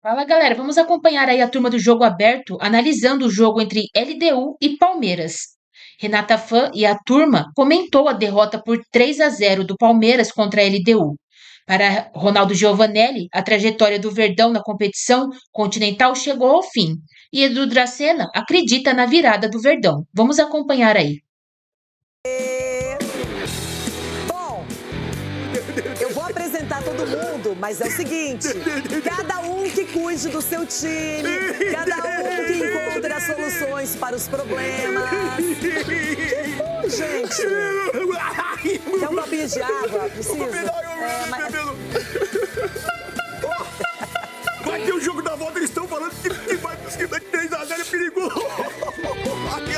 Fala galera, vamos acompanhar aí a turma do Jogo Aberto, analisando o jogo entre LDU e Palmeiras. Renata Fã e a turma comentou a derrota por 3-0 do Palmeiras contra a LDU. Para Ronaldo Giovanelli, a trajetória do Verdão na competição continental chegou ao fim. E Edu Dracena acredita na virada do Verdão. Vamos acompanhar aí. Bom, eu vou apresentar todo mundo, mas é o seguinte: cada um que cuide do seu time, cada um que encontre as soluções para os problemas. Que foi, gente? Quer um copinho de água? Precisa? Vai ter o jogo da volta, eles estão falando que vai 3x0 é perigoso.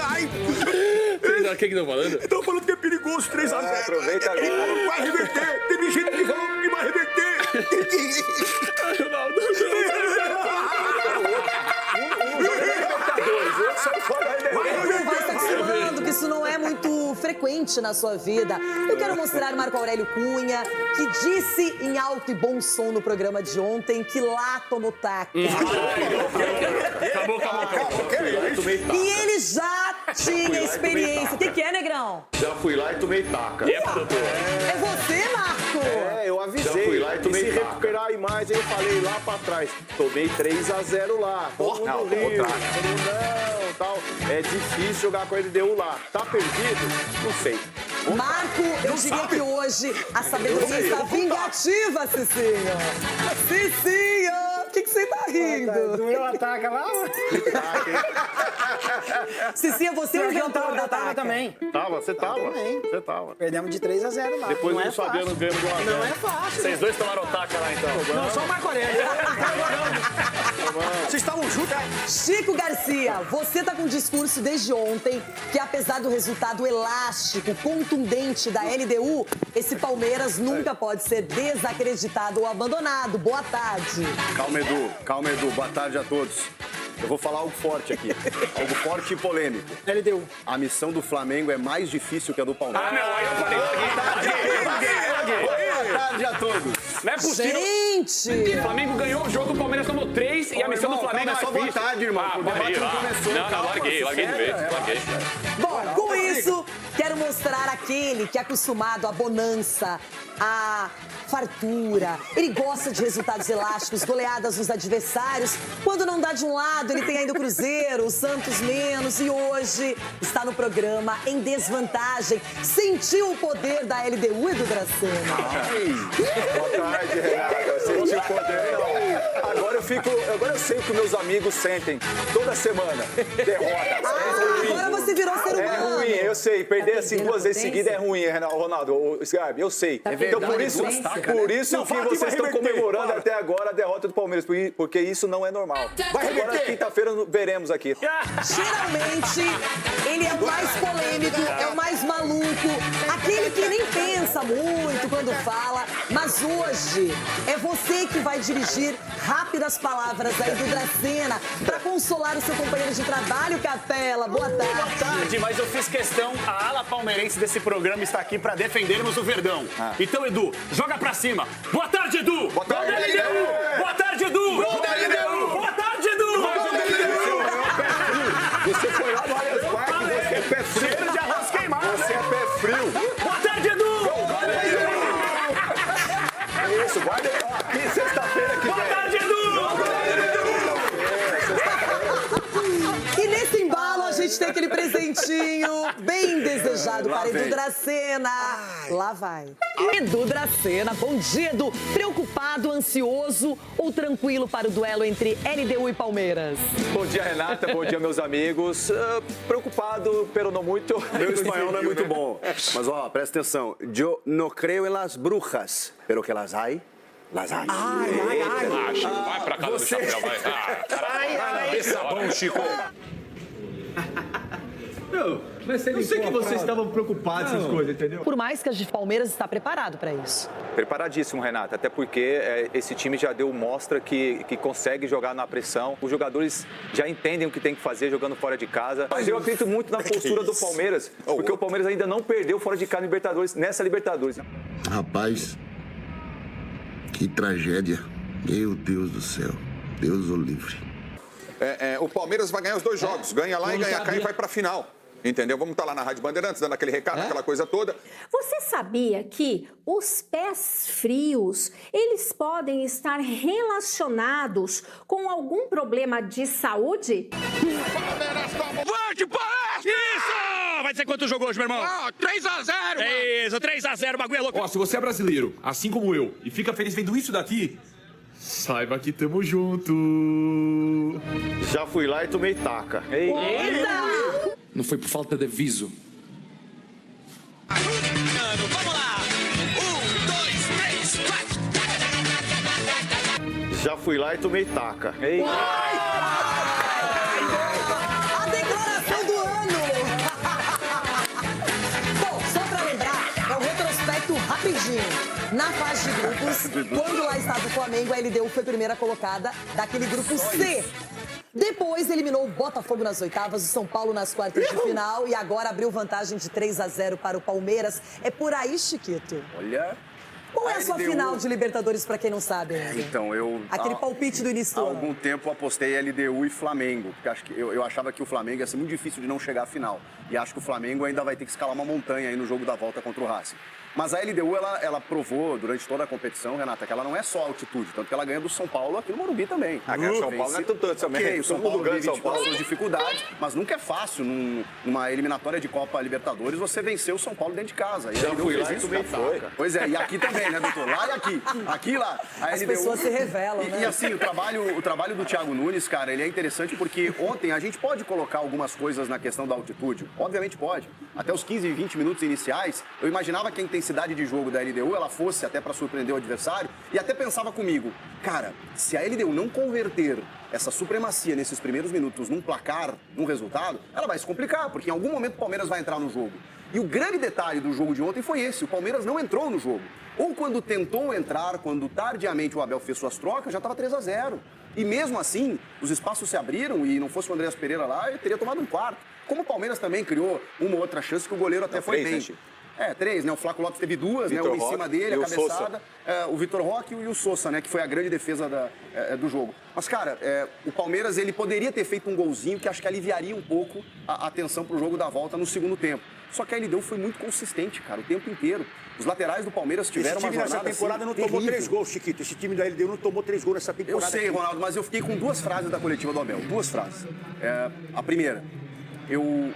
Ai. O que estão falando? Estão falando que é perigoso 3x0. Aproveita ali. Vai reverter. Teve gente que falou que vai reverter. Ronaldo. Não vai se acostumando, que isso não é muito frequente na sua vida. Eu quero mostrar o Marco Aurélio Cunha, que disse em alto e bom som no programa de ontem que lá tomou taca. Acabou. E ele já tinha experiência. O que é, Negrão? Já fui lá e tomei taca. É você, Marco? Eu avisei. Já fui lá e tomei se taca. recuperar a imagem, eu falei lá pra trás. Tomei 3x0 lá. Todo mundo tomou riu. taca. Todo mundo não, tal. É difícil jogar com a LDU lá. Tá perdido? Não sei. Marco, eu diria que hoje a sabedoria está vingativa, Cicinho. Cicinho! O que você tá rindo? Doeu a taca lá? Cicinho, você é o inventor da Eu tava taca. também. Você tava. também. Você tava. Perdemos de 3x0 lá. Depois não do é fácil. Fabiano ganhamos de 1x0. Não é fácil. Vocês dois tomaram taca lá, então. Não, só o Marco Aurélio. Vocês estavam juntos? Chico Garcia, você tá com um discurso desde ontem que, apesar do resultado elástico, contundente da LDU, esse Palmeiras nunca pode ser desacreditado ou abandonado. Boa tarde. Calma, Edu. Boa tarde a todos. Eu vou falar algo forte aqui. Algo forte e polêmico. LDU. A missão do Flamengo é mais difícil que a do Palmeiras. Aí eu falei, Boa tarde a todos. não é possível. Gente! O Flamengo ganhou o jogo, o Palmeiras tomou 3 e a missão do Flamengo é calma, mais só boa difícil. tarde, irmão. O debate parei não lá. começou. Não, Calma, larguei de vez. Larguei. Bom, com isso, quero mostrar aquele que é acostumado à bonança, à fartura. Ele gosta de resultados elásticos, goleadas nos adversários. Quando não dá de um lado, ele tem ainda o Cruzeiro, o Santos menos. E hoje está no programa em desvantagem. Sentiu o poder da LDU, Edu Dracena? Boa tarde, Renata. Eu senti o poder. Agora eu sei o que meus amigos sentem toda semana. Derrota. Agora você virou ser É humano. ruim, eu sei. Perder assim perdendo a 2 vezes potência? seguidas é ruim, Ronaldo. O Scarpe, eu sei. Então por isso Não, que fala que vocês vai estão reverter, comemorando fala. até agora a derrota do Palmeiras, porque isso não é normal. Agora, quinta-feira, veremos aqui. Geralmente, ele é o mais polêmico, é o mais maluco, aquele que nem pensa muito quando fala, mas hoje é você que vai dirigir rápidas palavras aí do Dracena para consolar o seu companheiro de trabalho, Capela. Boa Boa tarde. tarde, mas eu fiz questão, a ala palmeirense desse programa está aqui para defendermos o Verdão. Então, Edu, joga pra cima. Boa tarde, Edu! Boa tarde, Gol da LDU! Boa tarde, Edu! Gol da LDU! Boa tarde, Edu! Você foi lá no Allianz Parque, você é pé frio. Cheiro de arroz queimado! Você é pé frio. Boa tarde, Edu! É isso, guarda aqui sexta-feira que Boa vem. tarde, Edu! E nesse embalo a gente tem aquele presentinho bem desejado para Edu Dracena. Lá vai. Edu Dracena, bom dia, Edu. Preocupado, ansioso ou tranquilo para o duelo entre LDU e Palmeiras? Bom dia, Renata. Bom dia, meus amigos. Preocupado, pero não muito. Meu espanhol não é muito bom. Mas, ó, presta atenção. Eu não creio em las brujas, pero que las hay, las hay. Vai pra casa do chapéu, vai. Cabeça bom, Chico. Eu sei que vocês estavam preocupados com essas coisas, entendeu? Por mais que a de Palmeiras está preparado para isso. Preparadíssimo, Renata. Até porque esse time já deu mostra que consegue jogar na pressão. Os jogadores já entendem o que tem que fazer jogando fora de casa. Mas eu acredito muito na postura do Palmeiras, porque o Palmeiras ainda não perdeu fora de casa nessa Libertadores. Rapaz, que tragédia. Meu Deus do céu. Deus o livre. O Palmeiras vai ganhar os 2 jogos. Ganha lá e ganha cá e vai pra final. Entendeu? Vamos estar lá na Rádio Bandeirantes, dando aquele recado, aquela coisa toda. Você sabia que os pés frios, eles podem estar relacionados com algum problema de saúde? Isso! Vai dizer quanto jogou hoje, meu irmão? 3x0, É isso, 3x0, o bagulho é louco. Ó, se você é brasileiro, assim como eu, e fica feliz vendo isso daqui, saiba que tamo junto. Já fui lá e tomei taca. Não foi por falta de aviso. Vamos lá! 1, 2, 3, 4! Já fui lá e tomei taca. A declaração do ano! Bom, só pra lembrar, é um retrospecto rapidinho. Na fase de grupos, quando lá estava o Flamengo, a LDU foi primeira colocada daquele grupo C. Depois eliminou o Botafogo nas oitavas, o São Paulo nas quartas de final e agora abriu vantagem de 3x0 para o Palmeiras. É por aí, Chiquito? Olha... Qual é a sua final de Libertadores, pra quem não sabe ainda? Então, Aquele palpite do início do Há ano. algum tempo apostei LDU e Flamengo, porque eu achava que o Flamengo ia ser muito difícil de não chegar à final. E acho que o Flamengo ainda vai ter que escalar uma montanha aí no jogo da volta contra o Racing. Mas a LDU, ela provou durante toda a competição, Renata, que ela não é só altitude, tanto que ela ganha do São Paulo aqui no Morumbi também. Ganha do São Paulo não é tanto também. Okay, o São Paulo ganha vive São Paulo. suas dificuldades, mas nunca é fácil numa eliminatória de Copa Libertadores você vencer o São Paulo dentro de casa. E Já fui lá e isso também foi. Pois é, e aqui também, né, doutor? Lá e aqui. Aqui e lá. A As LDU... pessoas se revelam, né? E assim, o trabalho do Thiago Nunes, cara, ele é interessante porque ontem a gente pode colocar algumas coisas na questão da altitude. Obviamente pode. Até os 15 e 20 minutos iniciais, eu imaginava que a intensidade de jogo da LDU, ela fosse até para surpreender o adversário e até pensava comigo, cara, se a LDU não converter essa supremacia nesses primeiros minutos num placar, num resultado, ela vai se complicar, porque em algum momento o Palmeiras vai entrar no jogo. E o grande detalhe do jogo de ontem foi esse, o Palmeiras não entrou no jogo. Ou quando tentou entrar, quando tardiamente o Abel fez suas trocas, já estava 3x0. E mesmo assim, os espaços se abriram e não fosse o Andreas Pereira lá, ele teria tomado um quarto. Como o Palmeiras também criou uma ou outra chance que o goleiro até foi bem. 3, né? O Flávio Lopes teve 2, né? Um em cima dele, a cabeçada. O Vitor Roque e o Sousa, né? Que foi a grande defesa do jogo. Mas, cara, o Palmeiras, ele poderia ter feito um golzinho que acho que aliviaria um pouco a tensão pro jogo da volta no segundo tempo. Só que a LDU foi muito consistente, cara, o tempo inteiro. Os laterais do Palmeiras tiveram uma jornada nessa temporada assim, não tomou terrível. 3 gols, Chiquito. Esse time da LDU não tomou 3 gols nessa temporada. Eu sei, Ronaldo, mas eu fiquei com 2 frases da coletiva do Abel. 2 frases. A primeira...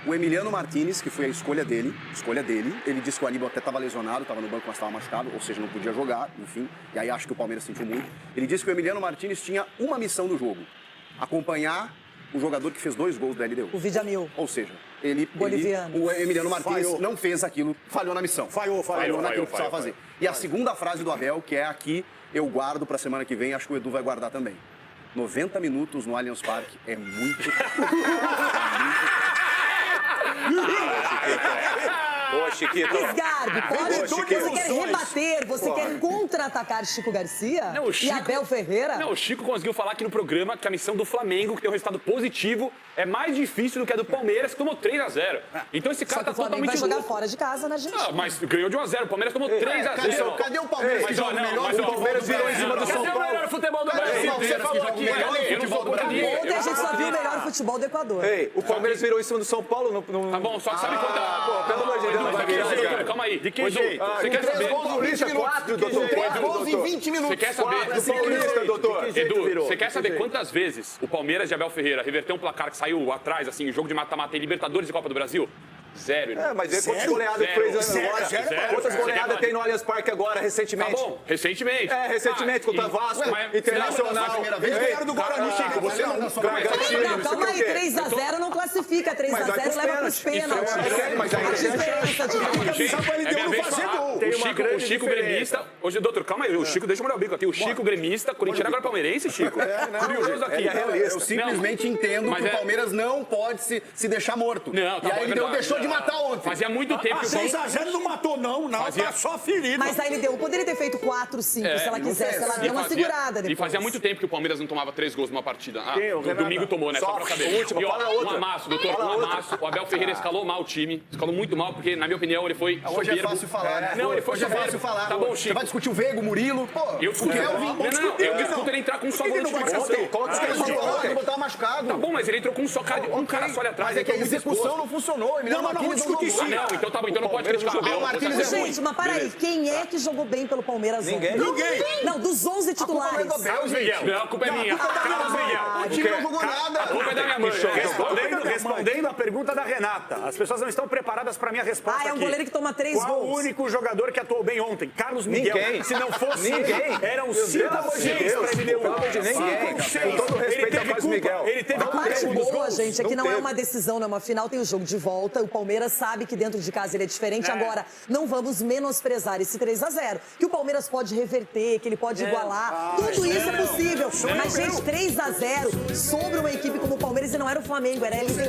O Emiliano Martinez, que foi a escolha dele, ele disse que o Aníbal até estava lesionado, estava no banco, mas estava machucado, ou seja, não podia jogar, enfim, e aí acho que o Palmeiras sentiu muito. Ele disse que o Emiliano Martinez tinha uma missão do jogo, acompanhar o jogador que fez 2 gols da LDU. O Vidamil. Ou seja, Boliviano. o Emiliano Martinez Falhou. não fez aquilo, falhou na missão. Falhou naquilo que precisava fazer. E a segunda frase do Abel, que é aqui, eu guardo para a semana que vem, acho que o Edu vai guardar também. 90 minutos no Allianz Parque é muito... Ô, Chiquito. Sgarbi, você quer rebater, você quer contra-atacar Chico Garcia e Abel Ferreira? Não, o Chico conseguiu falar aqui no programa que a missão do Flamengo, que tem um resultado positivo, é mais difícil do que a do Palmeiras, que tomou 3x0. Então esse cara Só que tá o Flamengo totalmente vai jogar louco. fora de casa na Argentina. Ah, mas ganhou de 1x0. O Palmeiras tomou 3x0. Cadê o Palmeiras que joga melhor? O Palmeiras virou em cima do São Paulo. O melhor futebol do Brasil. Você falou aqui, Eu não sou contra ninguém. Ontem a gente só viu o melhor futebol do Equador. Ei, o Palmeiras virou em cima do São Paulo. Tá bom, só que sabe quanta... Pelo amor de Deus, não vai virar, cara. Calma aí. De que jeito? Você quer saber? 4, doutor. 3 gols em 20 minutos. Você quer saber? Do Paulista, doutor. Edu, você quer saber quantas vezes o Palmeiras de Abel Ferreira reverteu um placar que saiu atrás, assim, em jogo de mata-mata em Libertadores e Copa do Brasil? 0, irmão. Mas é quantas goleadas que fez agora? Quantas goleadas tem no Allianz Parque agora, recentemente? Tá bom, recentemente. Recentemente, contra Vasco, Internacional. Eles ganharam do Guarani, Chico. Você não. Calma aí, 3x0 não classifica. 3x0 leva pros pênaltis. Mas aí O Chico gremista. Hoje, doutor, calma aí. O Chico, deixa eu molhar o bico aqui. O Chico gremista, corintiano agora palmeirense, Chico. Curioso aqui. Eu simplesmente entendo que o Palmeiras não pode se deixar morto. Não, tá e aí ele deixou de matar ontem. Fazia muito tempo que o 6x0 não matou, não. Tá só ferido. Mas a LDU poderia ter feito 4, 5 se ela quisesse. Ela deu uma segurada depois. E fazia muito tempo que o Palmeiras não tomava 3 gols numa partida. Domingo tomou, né? Só pra saber. Última, um amasso, doutor. Um amasso. O Abel Ferreira escalou mal o time. Escalou muito mal, porque, na minha opinião, ele foi Hoje é fácil falar, né? Não, Não, ele foi Hoje é soberbo. fácil falar. Tá bom, Você Chico. vai discutir o Veiga, o Murilo. Pô, Eu discuto. Eu discuto ele entrar com um só volante de marcação. Coloca os caras de volta, não botar machucado. Tá bom, mas ele entrou com um cara só ali atrás. Mas é que a execução não funcionou. Não, mas não vou discutir sim. Não, então tá bom, então não pode criticar o Abel. Gente, mas para aí, quem é que jogou bem pelo Palmeiras ontem? Ninguém. Não, dos 11 titulares. Carlos Miguel. Não, a culpa é minha. Carlos Miguel. O time não jogou nada. A culpa é da minha mãe. Respondendo a pergunta da Renata, as pessoas não estão preparadas para a minha resposta aqui. É um goleiro que toma 3 gols. Qual o único jogador que atuou bem ontem? Carlos Miguel. Ninguém. Se não fosse Ninguém. eram 5 ou 6 para ele deu. Pelo amor de Deus, ninguém. Com todo respeito ao Carlos Miguel. Ele teve A parte boa, gente, é que não é teve. uma decisão, não é uma final, tem o jogo de volta. O Palmeiras sabe que dentro de casa ele é diferente. Agora, não vamos menosprezar esse 3-0. Que o Palmeiras pode reverter, que ele pode igualar. Tudo isso é possível. Mas, gente, 3-0 sobre uma equipe como o Palmeiras, e não era o Flamengo, era a LDU.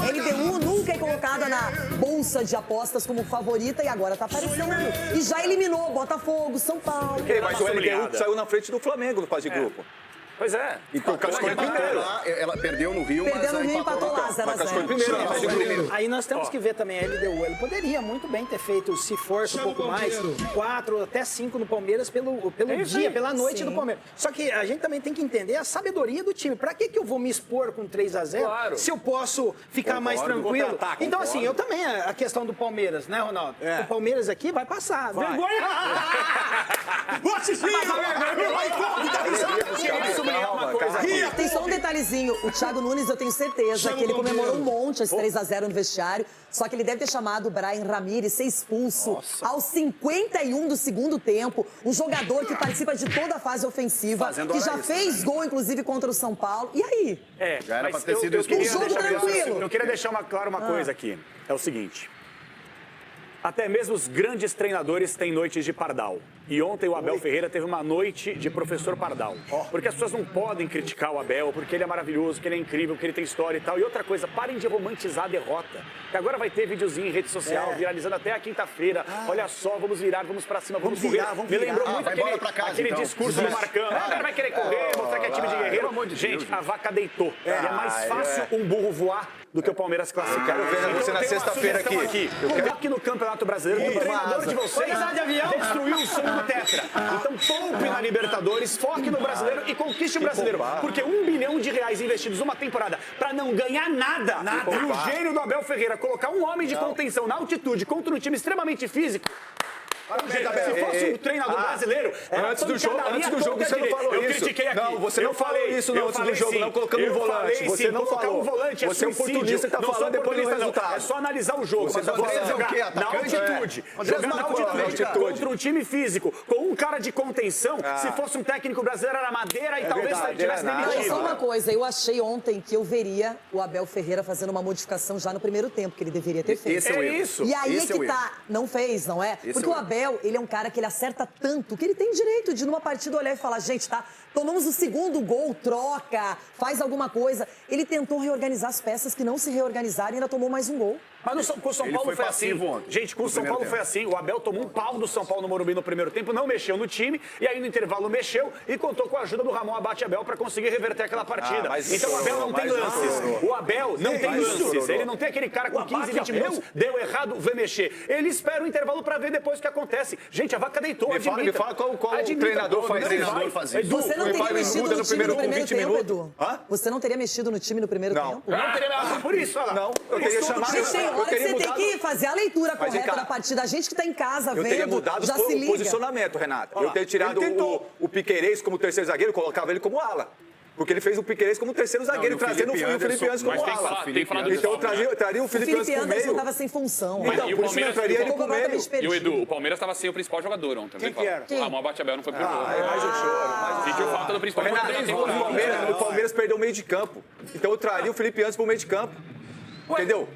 A LDU nunca é colocada na bolsa de apostas como favorita e agora tá aparecendo. E já eliminou Botafogo, São Paulo. Mas o LDU saiu na frente do Flamengo no fase de grupo. Pois é. E classificou em primeiro. Ela perdeu no Rio, Perdeu no Rio e empatou lá, 0-0. Mas classificou em primeiro na fase de grupo. Aí nós temos que ver também a LDU. Ele poderia muito bem ter feito, se força um pouco mais, 4 até 5 no Palmeiras pelo dia, pela noite do Palmeiras. Só que a gente também tem que entender a sabedoria do time. Pra que eu vou me expor com 3-0 se eu posso ficar mais tranquilo? Então, assim, eu também, a questão do Palmeiras, né, Ronaldo? O Palmeiras aqui vai passar. Vergonha! Vou assistir! Tem só um detalhezinho. O Thiago Nunes, eu tenho certeza que ele comemorou um monte esse 3-0 no vestiário. Só que ele deve ter chamado o Brian Ramírez, ser expulso aos 51 do segundo tempo. Um jogador que participa de toda a fase ofensiva, que já fez gol, inclusive, contra o São Paulo. E aí? Já era pra ter sido Um jogo tranquilo. Eu queria deixar claro uma coisa aqui. É o seguinte. Até mesmo os grandes treinadores têm noites de pardal. E ontem o Abel Ferreira teve uma noite de professor pardal. Porque as pessoas não podem criticar o Abel, porque ele é maravilhoso, que ele é incrível, que ele tem história e tal. E outra coisa, parem de romantizar a derrota. Que agora vai ter videozinho em rede social, viralizando até a quinta-feira. Olha só, vamos virar, vamos pra cima, vamos correr. Me lembrou muito aquele discurso do Marcão. O cara vai querer correr, mostrar que é time de guerreiro. Gente, a vaca deitou. E é mais fácil um burro voar do que o Palmeiras classificar. Quero ver você na sexta-feira aqui. Foque no Campeonato Brasileiro. O treinador de vocês destruiu o sonho do Tetra. Então poupe na Libertadores, foque no Brasileiro e conquiste o Brasileiro. Porque R$1 bilhão investidos uma temporada pra não ganhar nada. E o gênio do Abel Ferreira colocar um homem de contenção na altitude contra um time extremamente físico. Se fosse um treinador brasileiro, antes do jogo você não falou isso. Eu critiquei aqui. Não, você não falou isso antes do jogo, não colocando um volante. Você não falou. Você é um oportunista que tá falando depois do resultado. É só analisar o jogo. Você jogar na altitude. Jogar na altitude contra um time físico, com um cara de contenção. Se fosse um técnico brasileiro, era madeira e talvez tivesse demitido. Só uma coisa, eu achei ontem que eu veria o Abel Ferreira fazendo uma modificação já no primeiro tempo, que ele deveria ter feito. Esse é o erro. E aí é que tá. Não fez, não é? Porque o Abel, ele é um cara que ele acerta tanto que ele tem direito de, numa partida, olhar e falar, gente, tá, tomamos o segundo gol, troca, faz alguma coisa. Ele tentou reorganizar as peças que não se reorganizaram e ainda tomou mais um gol. Mas com o São Paulo foi assim. Gente, com o São Paulo foi assim. O Abel tomou um pau do São Paulo no Morumbi no primeiro tempo, não mexeu no time, e aí no intervalo mexeu e contou com a ajuda do Ramon Abate Abel para conseguir reverter aquela partida. Então o Abel não tem lances. O Abel não tem lances. Ele não tem aquele cara com 15, 20 minutos, deu errado, vai mexer. Ele espera o intervalo para ver depois o que acontece. Gente, a vaca deitou. Me fala qual treinador faz isso. Você não teria mexido no time no primeiro tempo, Edu? Você não teria mexido no time no primeiro tempo? Não teria, por isso, olha lá. Não, eu teria chamado. Gente, tem hora que você tem que fazer a leitura correta da partida. A gente que tá em casa vendo, eu teria mudado já se o liga. posicionamento, Renato. Eu teria tirado o Piquerez como terceiro zagueiro e colocava ele como ala. Porque ele fez o Piquerez como terceiro zagueiro, trazendo o Felipe Anderson como ala. Então eu traria o Felipe Anderson pro meio. não estava sem função. Então, por isso eu traria ele pro meio. E o Edu, o Palmeiras estava sem o principal jogador ontem. Quem que era? O Ramon Abate Abel não foi pro jogo. Mais um choro. Sentiu falta do principal jogador. O Palmeiras perdeu o meio de campo. Então eu traria o Felipe Anderson pro meio de campo. Entendeu?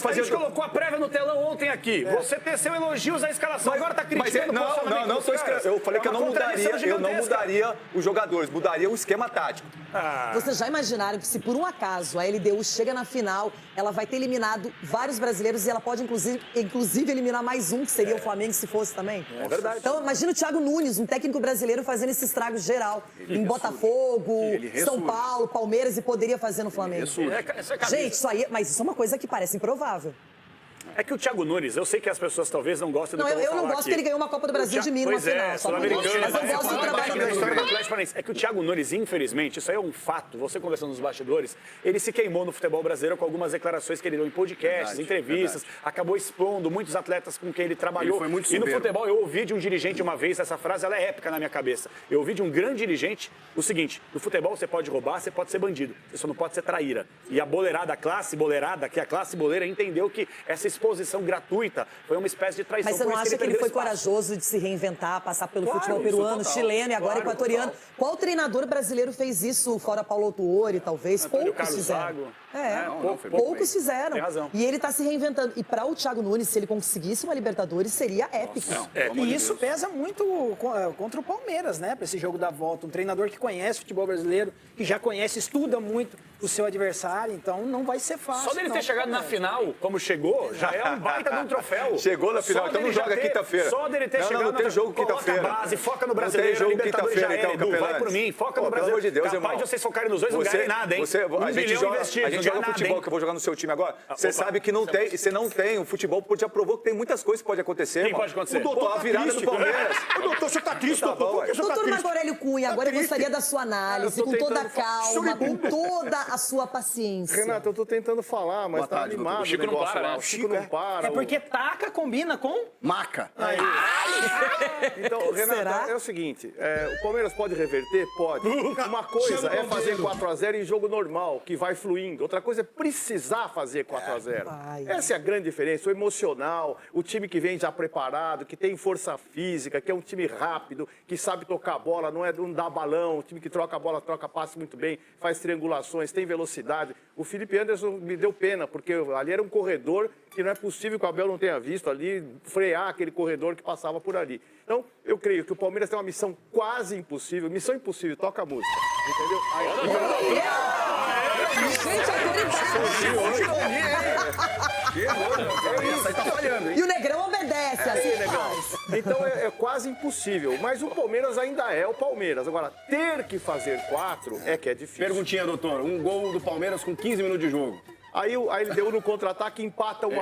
A gente colocou a prévia no telão ontem aqui. Você teceu elogios à escalação, agora tá criticando o posicionamento dos caras. Eu falei que eu não mudaria os jogadores, mudaria o esquema tático. Vocês já imaginaram que se por um acaso a LDU chega na final, ela vai ter eliminado vários brasileiros e ela pode inclusive eliminar mais um, que seria o Flamengo, se fosse também? É verdade. Então imagina o Thiago Nunes, um técnico brasileiro, fazendo esse estrago geral em Botafogo, São Paulo, Palmeiras, e poderia fazer no Flamengo. Gente, isso aí, mas isso é uma coisa que parece improvável. É que o Thiago Nunes, eu sei que as pessoas talvez não gostem do que eu vou falar eu não gosto aqui. que ele ganhou uma Copa do Brasil de mim numa final. Sul-Americana. Mas eu gosto do trabalho dele. É que o Thiago Nunes, infelizmente, isso aí é um fato, você conversando nos bastidores, ele se queimou no futebol brasileiro com algumas declarações que ele deu em podcasts, entrevistas, acabou expondo muitos atletas com quem ele trabalhou. Ele foi muito e no soberbo. futebol, eu ouvi de um dirigente uma vez, essa frase, ela é épica na minha cabeça. Eu ouvi de um grande dirigente o seguinte: no futebol você pode roubar, você pode ser bandido, você só não pode ser traíra. E a boleirada, a classe boleirada, que é a classe boleira, entendeu que essa exposição gratuita foi uma espécie de traição. Mas você não acha que ele foi corajoso de se reinventar, passar pelo futebol peruano, chileno e agora equatoriano? Qual treinador brasileiro fez isso, fora Paulo Autuori, talvez? Poucos fizeram. Poucos fizeram. Tem razão. E ele está se reinventando. E para o Thiago Nunes, se ele conseguisse uma Libertadores, seria épico. E isso pesa muito contra o Palmeiras, né? Para esse jogo da volta. Um treinador que conhece o futebol brasileiro, que já conhece, estuda muito o seu adversário, então não vai ser fácil. Só dele ter chegado na final, como chegou, já é um baita de um troféu. Chegou na final, então não joga quinta-feira. Só dele ter chegado não tem jogo quinta-feira. Coloca a base, foca no brasileiro, não tem jogo Libertadores quinta-feira, já é, Edu, vai por mim, foca no brasileiro. Pelo amor de Deus, capaz irmão. de vocês focarem nos dois, não ganharem nada, hein? A gente joga futebol, que eu vou jogar no seu time agora. Você sabe que não tem, você não tem. O futebol já provou que tem muitas coisas que pode acontecer. O que pode acontecer? O doutor, a virada do Palmeiras. O doutor, você tá triste, doutor? Por que você tá Doutor triste? Marco Aurélio Cunha, agora eu gostaria da sua análise, com toda a calma, com toda a sua paciência. Renato, eu tô tentando falar, mas tá animado. O Chico não para, né? O Chico não para. É porque taca combina com Maca. Aí. Então, Renato, é o seguinte, o Palmeiras pode reverter? Pode. Uma coisa é fazer 4x0 em jogo normal, que vai fluindo. Outra coisa é precisar fazer 4x0. Essa é a grande diferença, o emocional, o time que vem já preparado, que tem força física, que é um time rápido, que sabe tocar a bola, não dá balão, o time que troca a bola, troca passe muito bem, faz triangulações, tem velocidade. O Felipe Anderson me deu pena, porque ali era um corredor que não é possível que o Abel não tenha visto ali, frear aquele corredor que passava por ali. Então, eu creio que o Palmeiras tem uma missão quase impossível. Missão impossível, toca a música. Entendeu? Essa aí tá falhando, hein? E o Negrão obedece, assim faz. Então é quase impossível. Mas o Palmeiras ainda é o Palmeiras. Agora, ter que fazer 4 é que é difícil. Perguntinha, doutor. Um gol do Palmeiras com 15 minutos de jogo. Aí ele deu no contra-ataque e empata 1-1.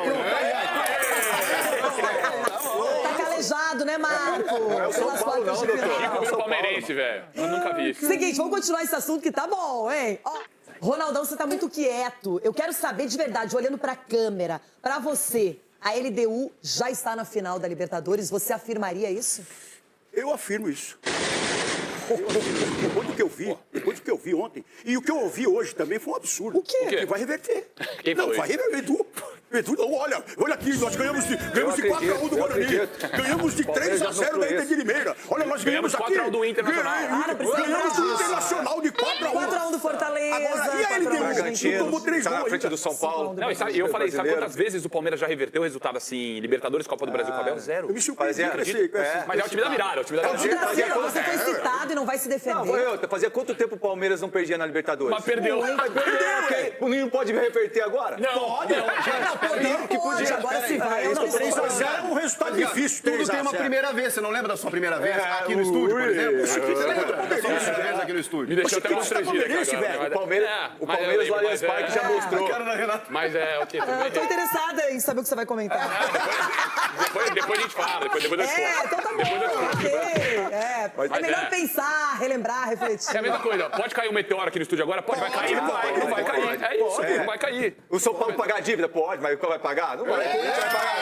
Tá calejado, né, Marco? Pelas quartas de final. Chico virou palmeirense, velho. Eu nunca vi isso. Seguinte, vamos continuar esse assunto que tá bom, hein? Ó, Ronaldão, você tá muito quieto. Eu quero saber de verdade, olhando pra câmera, pra você, a LDU já está na final da Libertadores. Você afirmaria isso? Eu afirmo isso. Depois do que eu vi ontem, e o que eu ouvi hoje também foi um absurdo. O quê? Que vai reverter. Quem não, falou vai reverter. Edu, não, olha aqui, nós ganhamos de 4x1 do Guarani. Ganhamos de 3x0 da Inter de Limeira. Olha, nós ganhamos aqui. 4x1 do Internacional. Ganhamos do Internacional de 4x1. 4x1 do Fortaleza. Agora, e a LDU? Tomou 3 gols na frente ainda. do São Paulo. Não, e eu falei, sabe quantas vezes o Palmeiras já reverteu o resultado assim, Libertadores, Copa do Brasil, com o Abel? Zero. Eu me surpreendi com esse... Mas é o time da virada, o time da virada. Você foi citado e não vai se defender. Fazia quanto tempo o Palmeiras não perdia na Libertadores? Mas perdeu. O Ninho pode reverter agora? Pode. Que podia. Agora se vai. 3x0 é um resultado difícil. Tudo tem uma primeira vez. Você não lembra da sua primeira vez aqui no estúdio, por exemplo? Você lembra da sua primeira vez aqui no estúdio? Me deixou até constrangido aqui agora. O Palmeiras no Allianz Parque já mostrou. Mas é o quê? Eu tô interessada em saber o que você vai comentar. Depois a gente fala, depois eu te conto. Então tá bom, ok. É melhor pensar, relembrar, refletir. É a mesma coisa, pode cair um meteoro aqui no estúdio agora? Vai cair? Não vai cair. É isso, não vai cair. O São Paulo pagar a dívida? Pode, mas qual vai pagar? Não vai. Não vai pagar.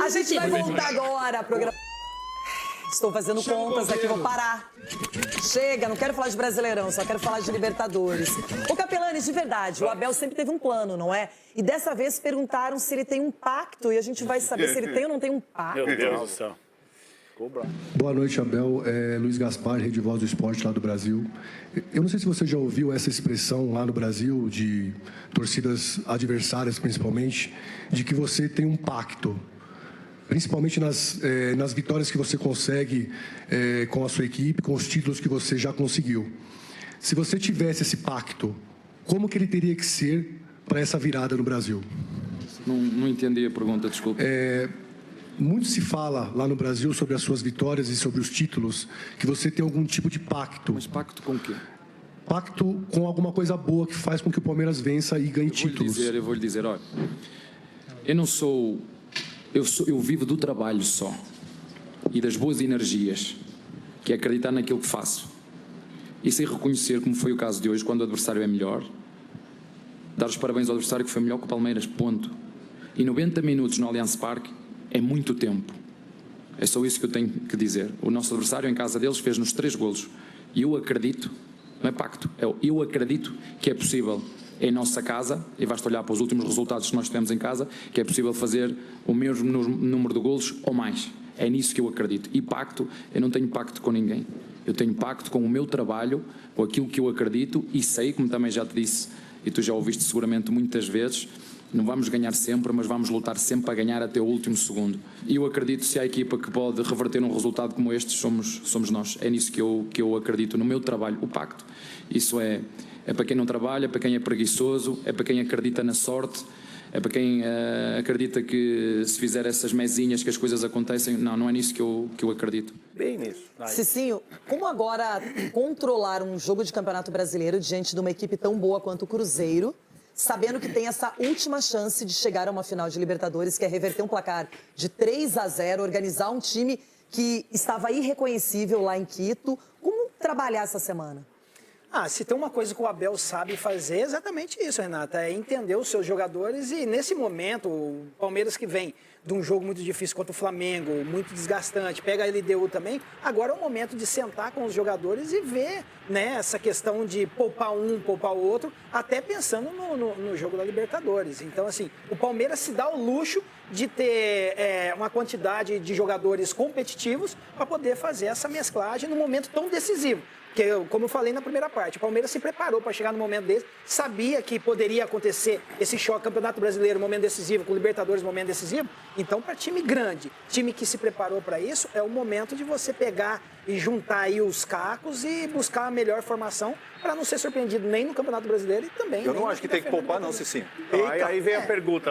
A gente vai voltar agora ao programa. Estou fazendo contas aqui, vou parar. Chega, não quero falar de Brasileirão, só quero falar de Libertadores. Ô Capelani, de verdade, o Abel sempre teve um plano, não é? E dessa vez perguntaram se ele tem um pacto e a gente vai saber se ele tem ou não tem um pacto. Meu Deus do céu. Boa noite, Abel. Luiz Gaspar, Rede Voz do Esporte lá do Brasil. Eu não sei se você já ouviu essa expressão lá no Brasil, de torcidas adversárias principalmente, de que você tem um pacto, principalmente nas vitórias que você consegue com a sua equipe, com os títulos que você já conseguiu. Se você tivesse esse pacto, como que ele teria que ser para essa virada no Brasil? Não entendi a pergunta, desculpa. Muito se fala lá no Brasil sobre as suas vitórias e sobre os títulos, que você tem algum tipo de pacto. Mas pacto com o quê? pacto com alguma coisa boa que faz com que o Palmeiras vença e ganhe títulos. Eu vou lhe dizer, olha, eu não sou... Eu vivo do trabalho só e das boas energias, que é acreditar naquilo que faço. E sem reconhecer, como foi o caso de hoje, quando o adversário é melhor, dar os parabéns ao adversário que foi melhor que o Palmeiras, ponto. E 90 minutos no Allianz Parque é muito tempo. É só isso que eu tenho que dizer. O nosso adversário em casa deles fez-nos 3 golos. E eu acredito, não é pacto, eu acredito que é possível em nossa casa, e basta olhar para os últimos resultados que nós tivemos em casa, que é possível fazer o mesmo número de golos ou mais. É nisso que eu acredito. E pacto, eu não tenho pacto com ninguém. Eu tenho pacto com o meu trabalho, com aquilo que eu acredito e sei, como também já te disse, e tu já ouviste seguramente muitas vezes, não vamos ganhar sempre, mas vamos lutar sempre para ganhar até o último segundo. E eu acredito, se há equipa que pode reverter um resultado como este, somos nós. É nisso que eu acredito, no meu trabalho. O pacto, isso é para quem não trabalha, é para quem é preguiçoso, é para quem acredita na sorte, é para quem acredita que se fizer essas mesinhas que as coisas acontecem. Não é nisso que eu acredito. Bem nisso. Cicinho, como agora controlar um jogo de Campeonato Brasileiro diante de uma equipe tão boa quanto o Cruzeiro, sabendo que tem essa última chance de chegar a uma final de Libertadores, que é reverter um placar de 3-0, organizar um time que estava irreconhecível lá em Quito? Como trabalhar essa semana? Se tem uma coisa que o Abel sabe fazer, é exatamente isso, Renata, é entender os seus jogadores e nesse momento, o Palmeiras que vem de um jogo muito difícil contra o Flamengo, muito desgastante, pega a LDU também, agora é o momento de sentar com os jogadores e ver, né, essa questão de poupar um, poupar o outro, até pensando no jogo da Libertadores. Então, assim, o Palmeiras se dá o luxo de ter uma quantidade de jogadores competitivos para poder fazer essa mesclagem num momento tão decisivo. Porque, como eu falei na primeira parte, o Palmeiras se preparou para chegar no momento desse, sabia que poderia acontecer esse choque, Campeonato Brasileiro, momento decisivo, com Libertadores, momento decisivo. Então, para time grande, time que se preparou para isso, é o momento de você pegar e juntar aí os cacos e buscar a melhor formação para não ser surpreendido nem no Campeonato Brasileiro e também... Eu não acho que tem que poupar, não, Cicinho. Aí vem a pergunta,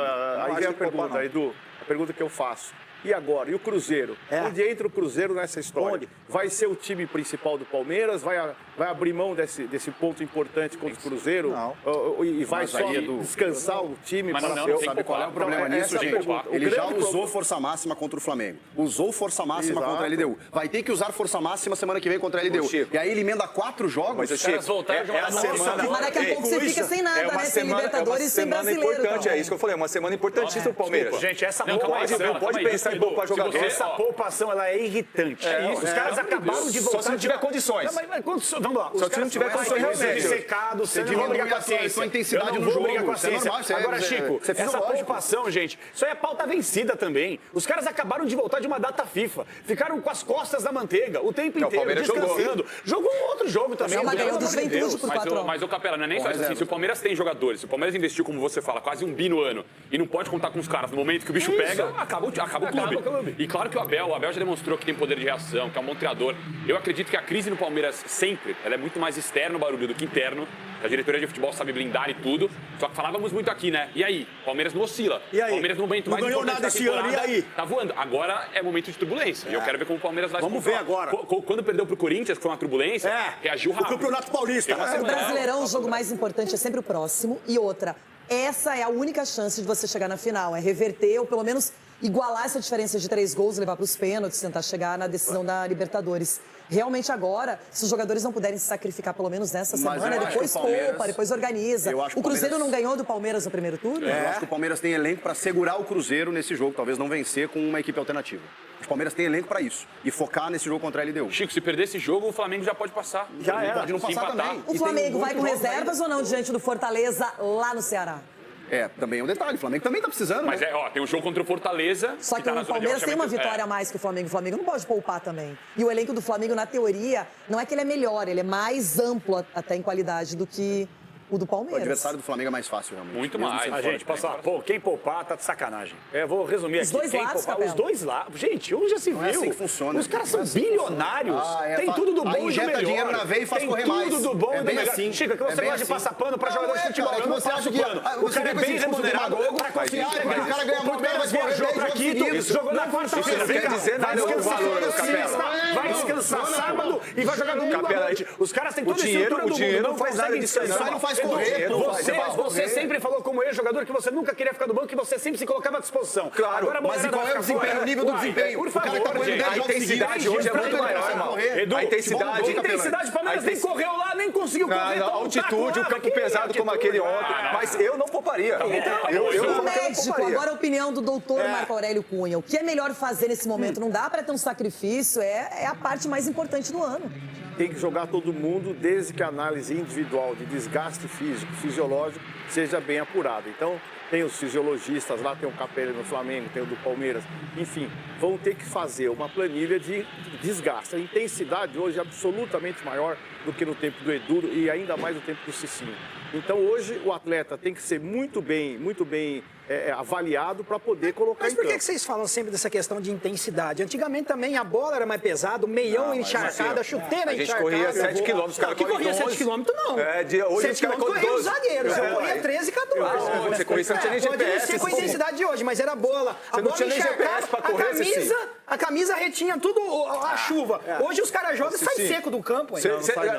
Edu, a pergunta que eu faço. E agora? E o Cruzeiro? Onde entra o Cruzeiro nessa história? Onde? Vai ser o time principal do Palmeiras? Vai abrir mão desse ponto importante contra o Cruzeiro? Não. E vai só descansar o time? Mas sabe qual é o problema nisso, gente? Ele já usou força máxima contra o Flamengo. Usou força máxima contra a LDU. Vai ter que usar força máxima semana que vem contra a LDU. E aí ele emenda 4 jogos. Mas, Chico, é a semana... Mas daqui a pouco você fica sem nada, né? Sem Libertadores e sem brasileiro. Importante, é isso que eu falei. É uma semana importantíssima pro Palmeiras. Gente, essa pode pensar em poupar jogador. Essa poupação, ela é irritante. Os caras acabaram de voltar... Só se não tiver condições. Vamos lá. Só se não tiver condições realmente. Secado, você não briga com a ciência. A intensidade do jogo. Agora, Chico, essa poupação, gente, isso aí é pauta vencida também. Os caras acabaram de voltar de uma data FIFA. Ficaram com as costas da manteiga o tempo inteiro, descansando. Jogou outro jogo também. Mas o Capela, não é nem só isso assim. Se o Palmeiras tem jogadores, se o Palmeiras investiu, como você fala, quase 1 bi no ano, e não pode contar com os caras no momento que o bicho pega, acaba o clube. E claro que o Abel já demonstrou que tem poder de reação, que é um bom treinador. Eu acredito que a crise no Palmeiras sempre, ela é muito mais externo o barulho do que interno. A diretoria de futebol sabe blindar e tudo. Só que falávamos muito aqui, né? E aí? Palmeiras não oscila. E aí? Palmeiras no momento mais importante da temporada. E aí? Tá voando. Agora é momento de turbulência. E eu quero ver como o Palmeiras vai se Vamos ver agora. Quando perdeu pro Corinthians, que foi uma turbulência, reagiu rápido. O Campeonato Paulista. O Brasileirão, o jogo mais importante é sempre o próximo. E outra, essa é a única chance de você chegar na final. É reverter ou pelo menos igualar essa diferença de 3 gols, levar para os pênaltis, tentar chegar na decisão da Libertadores. Realmente agora, se os jogadores não puderem se sacrificar pelo menos nessa semana, depois poupa, depois organiza. O Cruzeiro não ganhou do Palmeiras no primeiro turno? Eu acho que o Palmeiras tem elenco para segurar o Cruzeiro nesse jogo, talvez não vencer com uma equipe alternativa. O Palmeiras tem elenco para isso e focar nesse jogo contra a LDU. Chico, se perder esse jogo, o Flamengo já pode passar. Já era. Pode não passar também. O Flamengo vai com reservas ou não diante do Fortaleza lá no Ceará? Também é um detalhe. O Flamengo também tá precisando. Mas tem um jogo contra o Fortaleza. Só que o Palmeiras tem uma vitória a mais que o Flamengo. O Flamengo não pode poupar também. E o elenco do Flamengo, na teoria, não é que ele é melhor, ele é mais amplo até em qualidade do que o do Palmeiras. O adversário do Flamengo é mais fácil, realmente. Muito mais. A gente, posso falar, quem poupar tá de sacanagem. Vou resumir aqui. Os dois lados, Os dois lados. Gente, hoje já se viu. É assim que funciona. Os caras são bilionários. Tem tudo do bom e do melhor. Injeta dinheiro na veia e faz correr mais. Tem tudo do bom e do melhor. Assim. Chica, que você gosta de passar pano pra jogador de futebol. Eu não passo pano. O cara é bem remunerado. O cara ganha muito bem, mas viajou pra Quito, jogou na quarta-feira. Não quer dizer nada o valor, Capela. vai descansar sábado e vai jogar domingo à noite. Os caras têm toda a estrutura do mundo. O dinheiro não faz nada disso aí, não faz correr. Você sempre falou como ex-jogador que você nunca queria ficar no banco, que você sempre se colocava à disposição. Claro, mas e qual é o desempenho, o nível do desempenho? Por favor, a intensidade hoje é muito maior, irmão. Edu, A intensidade, o Palmeiras nem correu lá, nem conseguiu correr. a altitude, o campo pesado como aquele ontem. Mas eu não pouparia. O médico, agora a opinião do doutor Marco Aurélio Cunha. O que é melhor fazer nesse momento? Não dá para ter um sacrifício, é a parte mais importante do ano. Tem que jogar todo mundo desde que a análise individual de desgaste físico, fisiológico, seja bem apurada. Então, tem os fisiologistas lá, tem o Capelli no Flamengo, tem o do Palmeiras. Enfim, vão ter que fazer uma planilha de desgaste. A intensidade hoje é absolutamente maior do que no tempo do Edu e ainda mais no tempo do Cicinho. Então, hoje, o atleta tem que ser muito bem avaliado para poder colocar em campo. Mas por que vocês falam sempre dessa questão de intensidade? Antigamente também a bola era mais pesada, o meião encharcado, a chuteira encharcada. A gente corria 7 quilômetros, cara. Que corria 7 quilômetros, não. Hoje 7 quilômetros corria os zagueiros, eu corria 13 e 14. Você corria, você não tinha nem GPS. Pode não ser com a intensidade de hoje, mas era bola. Você não tinha nem GPS para correr, a camisa retinha tudo a chuva. Hoje os caras jogam e saem seco do campo.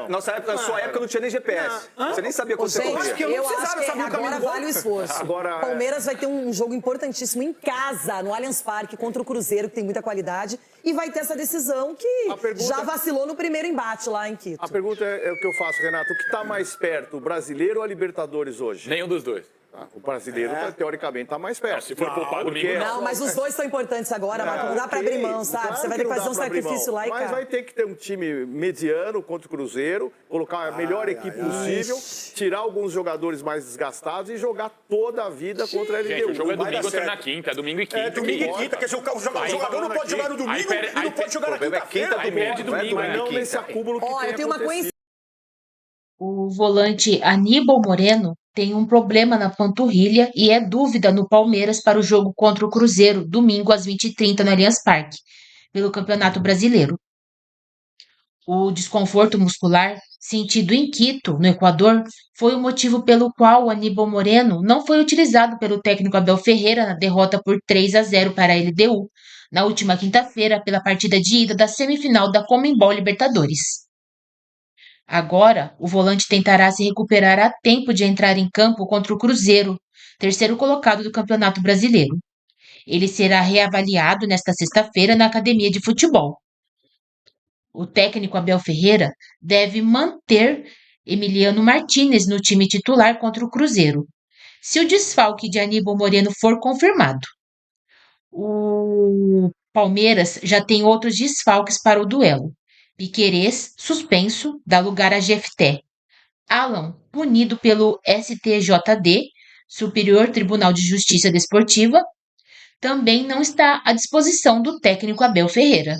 Na sua época não tinha nem GPS. Você nem sabia quando você corria. Eu acho que agora vale o esforço. Palmeiras vai ter um jogo importantíssimo em casa, no Allianz Parque, contra o Cruzeiro, que tem muita qualidade, e vai ter essa decisão que já vacilou no primeiro embate lá em Quito. A pergunta é o que eu faço, Renato. O que está mais perto, o Brasileiro ou a Libertadores hoje? Nenhum dos dois. O brasileiro, teoricamente, está mais perto. Se for poupar domingo, não, mas os dois são importantes agora, Marco. Não dá para abrir mão, sabe? Você vai ter que fazer um sacrifício lá e cá. Mas vai ter que ter um time mediano contra o Cruzeiro, colocar a melhor equipe possível, tirar alguns jogadores mais desgastados e jogar toda a vida contra a LDU. Gente, o jogo é domingo, outra na quinta. É domingo e quinta. É domingo e quinta, quer dizer, o jogador não pode jogar no domingo e não pode jogar na quinta-feira. Aí perde domingo, mas não nesse acúmulo que tem acontecido. O volante Aníbal Moreno tem um problema na panturrilha e é dúvida no Palmeiras para o jogo contra o Cruzeiro, domingo às 20h30 no Allianz Parque, pelo Campeonato Brasileiro. O desconforto muscular sentido em Quito, no Equador, foi o motivo pelo qual o Aníbal Moreno não foi utilizado pelo técnico Abel Ferreira na derrota por 3-0 para a LDU, na última quinta-feira, pela partida de ida da semifinal da Conmebol Libertadores. Agora, o volante tentará se recuperar a tempo de entrar em campo contra o Cruzeiro, terceiro colocado do Campeonato Brasileiro. Ele será reavaliado nesta sexta-feira na academia de futebol. O técnico Abel Ferreira deve manter Emiliano Martínez no time titular contra o Cruzeiro, se o desfalque de Aníbal Moreno for confirmado. O Palmeiras já tem outros desfalques para o duelo. Piquerez, suspenso, dá lugar a Jefté. Alan, punido pelo STJD, Superior Tribunal de Justiça Desportiva, também não está à disposição do técnico Abel Ferreira.